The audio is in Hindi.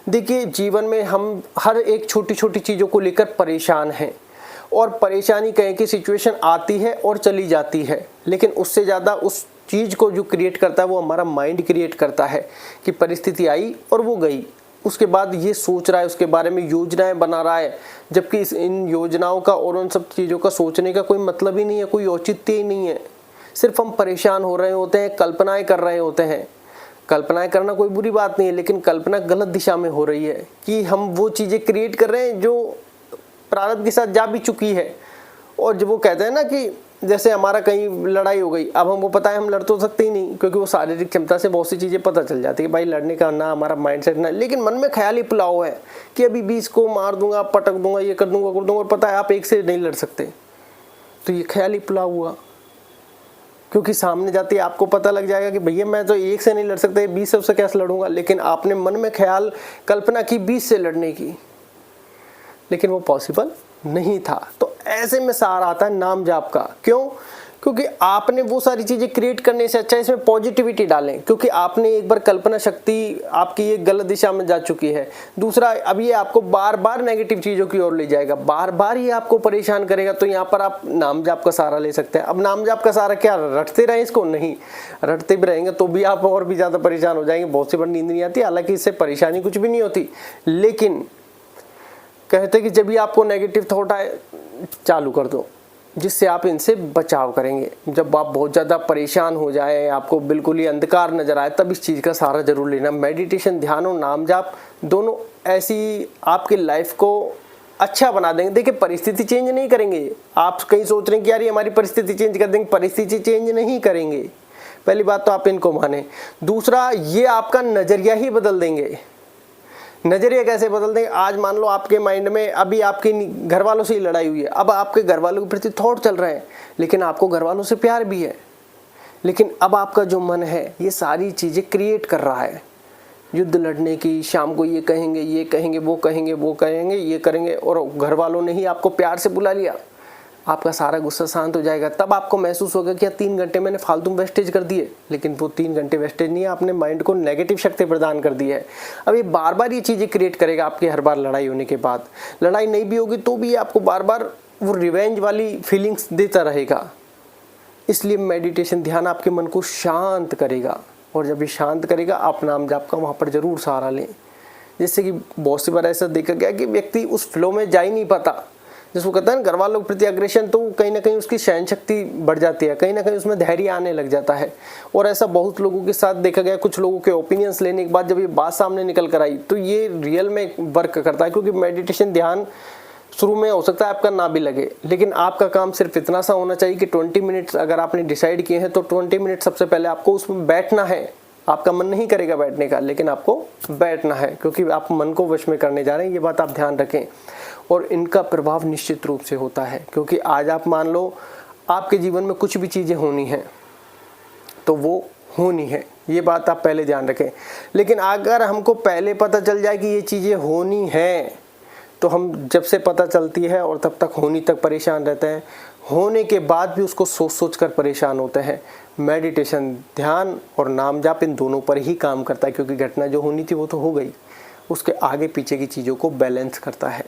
देखिए, जीवन में हम हर एक छोटी छोटी चीज़ों को लेकर परेशान हैं, और परेशानी कहें कि सिचुएशन आती है और चली जाती है, लेकिन उससे ज़्यादा उस चीज़ को जो क्रिएट करता है वो हमारा माइंड क्रिएट करता है कि परिस्थिति आई और वो गई। उसके बाद ये सोच रहा है, उसके बारे में योजनाएं बना रहा है, जबकि इन योजनाओं का और उन सब चीज़ों का सोचने का कोई मतलब ही नहीं है, कोई औचित्य ही नहीं है। सिर्फ हम परेशान हो रहे होते हैं, कल्पनाएं कर रहे होते हैं। कल्पनाएं करना कोई बुरी बात नहीं है, लेकिन कल्पना गलत दिशा में हो रही है कि हम वो चीज़ें क्रिएट कर रहे हैं जो प्रारब्ध के साथ जा भी चुकी है। और जब वो कहते हैं ना कि जैसे हमारा कहीं लड़ाई हो गई, अब हमको पता है हम लड़ तो सकते ही नहीं, क्योंकि वो शारीरिक क्षमता से बहुत सी चीज़ें पता चल जाती है, भाई लड़ने का ना हमारा माइंडसेट ना, लेकिन मन में ख्याल ही पुलाव है कि अभी 20 को मार दूंगा, पटक दूंगा, ये कर दूंगा और पता है आप एक से नहीं लड़ सकते, तो ये ख्याल ही पुलाव हुआ। क्योंकि सामने जाते ही आपको पता लग जाएगा कि भैया मैं तो एक से नहीं लड़ सकता, 20 से उससे कैसे लड़ूंगा, लेकिन आपने मन में ख्याल कल्पना की 20 से लड़ने की, लेकिन वो पॉसिबल नहीं था। तो ऐसे में सहारा आता है नाम जाप का। क्यों? क्योंकि आपने वो सारी चीज़ें क्रिएट करने से अच्छा इसमें पॉजिटिविटी डालें, क्योंकि आपने एक बार कल्पना शक्ति आपकी ये गलत दिशा में जा चुकी है। दूसरा, अब ये आपको बार बार नेगेटिव चीज़ों की ओर ले जाएगा, बार बार ये आपको परेशान करेगा। तो यहाँ पर आप नाम जाप का सहारा ले सकते हैं। अब नाम जाप का सहारा क्या, रटते रहें इसको? नहीं, रटते भी रहेंगे तो भी आप और भी ज़्यादा परेशान हो जाएंगे, बहुत सी बार नींद नहीं आती। हालांकि इससे परेशानी कुछ भी नहीं होती, लेकिन कहते कि जब भी आपको नेगेटिव थॉट आए चालू कर दो, जिससे आप इनसे बचाव करेंगे। जब आप बहुत ज़्यादा परेशान हो जाए, आपको बिल्कुल ही अंधकार नजर आए, तब इस चीज़ का सहारा जरूर लेना। मेडिटेशन, ध्यान और नाम जाप दोनों ऐसी आपकी लाइफ को अच्छा बना देंगे। देखिए, परिस्थिति चेंज नहीं करेंगे। आप कहीं सोच रहे हैं कि यार ये हमारी परिस्थिति चेंज कर देंगे, परिस्थिति चेंज नहीं करेंगे। पहली बात तो आप इनको माने। दूसरा, ये आपका नज़रिया ही बदल देंगे। नजरिया कैसे बदल देंगे? आज मान लो आपके माइंड में अभी आपके घर वालों से ही लड़ाई हुई है, अब आपके घर वालों के प्रति थॉट चल रहे हैं, लेकिन आपको घर वालों से प्यार भी है, लेकिन अब आपका जो मन है ये सारी चीज़ें क्रिएट कर रहा है युद्ध लड़ने की। शाम को ये कहेंगे, ये कहेंगे, वो कहेंगे, वो कहेंगे, ये करेंगे, और घर वालों ने ही आपको प्यार से बुला लिया। आपका सारा गुस्सा शांत हो जाएगा। तब आपको महसूस होगा कि 3 घंटे मैंने फालतू वेस्टेज कर दिए, लेकिन वो 3 घंटे वेस्टेज नहीं है, आपने माइंड को नेगेटिव शक्ति प्रदान कर दी है। अब ये बार बार ये चीज़ें क्रिएट करेगा आपकी हर बार लड़ाई होने के बाद। लड़ाई नहीं भी होगी तो भी आपको बार बार वो रिवेंज वाली फीलिंग्स देता रहेगा। इसलिए मेडिटेशन, ध्यान आपके मन को शांत करेगा, और जब ये शांत करेगा आप नाम जाप का वहाँ पर जरूर सहारा लें। जैसे कि बहुत सी बार ऐसा देखा गया कि व्यक्ति उस फ्लो में जा ही नहीं पाता, जिसको कहते हैं घर वालों के प्रति अग्रेशन, तो कहीं ना कहीं उसकी सहन शक्ति बढ़ जाती है, कहीं ना कहीं उसमें धैर्य आने लग जाता है। और ऐसा बहुत लोगों के साथ देखा गया। कुछ लोगों के ओपिनियंस लेने के बाद जब ये बात सामने निकल कर आई तो ये रियल में वर्क करता है। क्योंकि मेडिटेशन, ध्यान शुरू में हो सकता है आपका ना भी लगे, लेकिन आपका काम सिर्फ इतना सा होना चाहिए कि 20 मिनट्स अगर आपने डिसाइड किए हैं तो 20 मिनट सबसे पहले आपको उसमें बैठना है। आपका मन नहीं करेगा बैठने का, लेकिन आपको बैठना है, क्योंकि आप मन को वश में करने जा रहे हैं। ये बात आप ध्यान रखें। और इनका प्रभाव निश्चित रूप से होता है, क्योंकि आज आप मान लो आपके जीवन में कुछ भी चीज़ें होनी हैं तो वो होनी है, ये बात आप पहले ध्यान रखें। लेकिन अगर हमको पहले पता चल जाए कि ये चीज़ें होनी हैं, तो हम जब से पता चलती है और तब तक होनी तक परेशान रहते हैं, होने के बाद भी उसको सोच सोच कर परेशान होते हैं। मेडिटेशन, ध्यान और नाम जाप इन दोनों पर ही काम करता है, क्योंकि घटना जो होनी थी वो तो हो गई, उसके आगे पीछे की चीज़ों को बैलेंस करता है।